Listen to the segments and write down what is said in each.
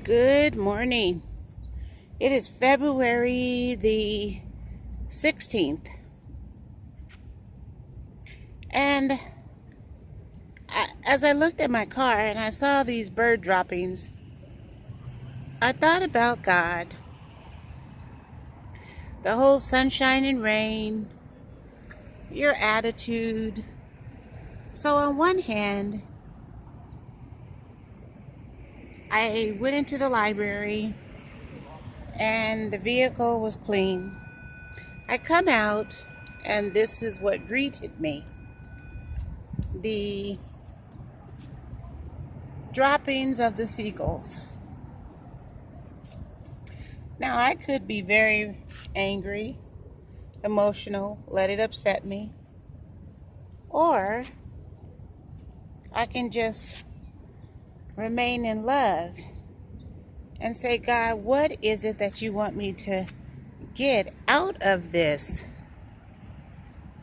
Good morning. It is February the 16th. And as I looked at my car and I saw these bird droppings, I thought about God. The whole sunshine and rain, your attitude. So on one hand, I went into the library and the vehicle was clean. I come out and this is what greeted me. The droppings of the seagulls. Now I could be very angry, emotional, let it upset me. Or I can just remain in love and say, God, what is it that you want me to get out of this?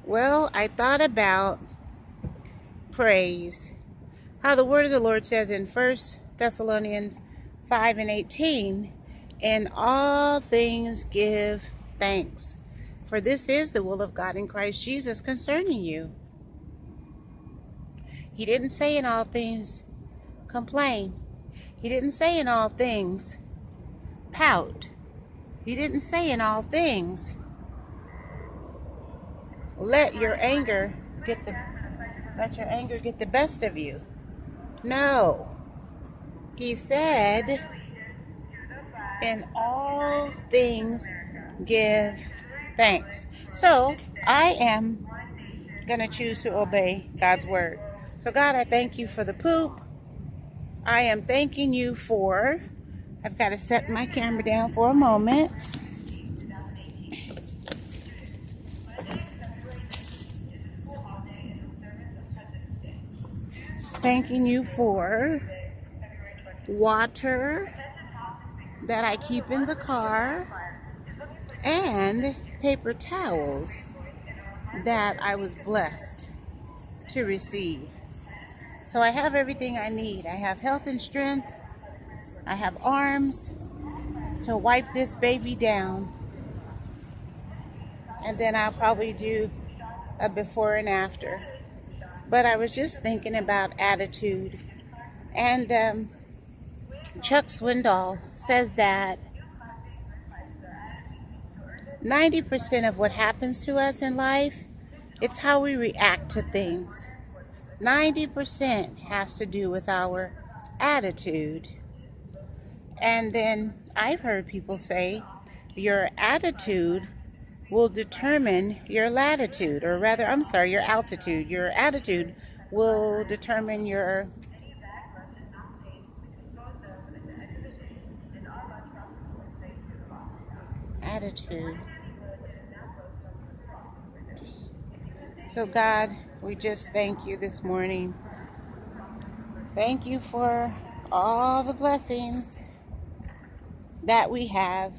Well, I thought about praise. How the word of the Lord says in 1 Thessalonians 5:18, in all things give thanks, for this is the will of God in Christ Jesus concerning you. He didn't say in all things complain. He didn't say in all things pout. He didn't say in all things let your anger get the best of you. No. He said in all things give thanks. So I am going to choose to obey God's word. So God, I thank you for the poop. I am thanking you for, I've got to set my camera down for a moment. Thanking you for water that I keep in the car and paper towels that I was blessed to receive. So I have everything I need. I have health and strength. I have arms to wipe this baby down. And then I'll probably do a before and after. But I was just thinking about attitude. And Chuck Swindoll says that 90% of what happens to us in life, it's how we react to things. 90% has to do with our attitude. And then I've heard people say your attitude will determine your latitude, or rather, your altitude. Your attitude will determine your attitude. So God, we just thank you this morning. Thank you for all the blessings that we have,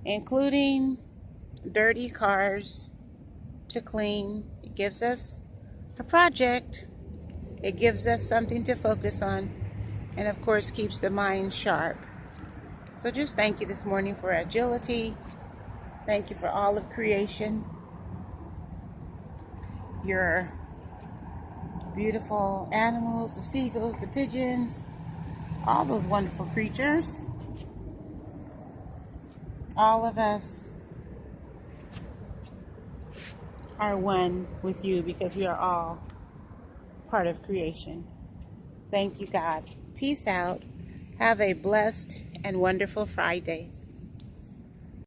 including dirty cars to clean. It gives us a project. It gives us something to focus on. And of course, keeps the mind sharp. So just thank you this morning for agility. Thank you for all of creation. Your beautiful animals, the seagulls, the pigeons, all those wonderful creatures. All of us are one with you because we are all part of creation. Thank you, God. Peace out. Have a blessed and wonderful Friday.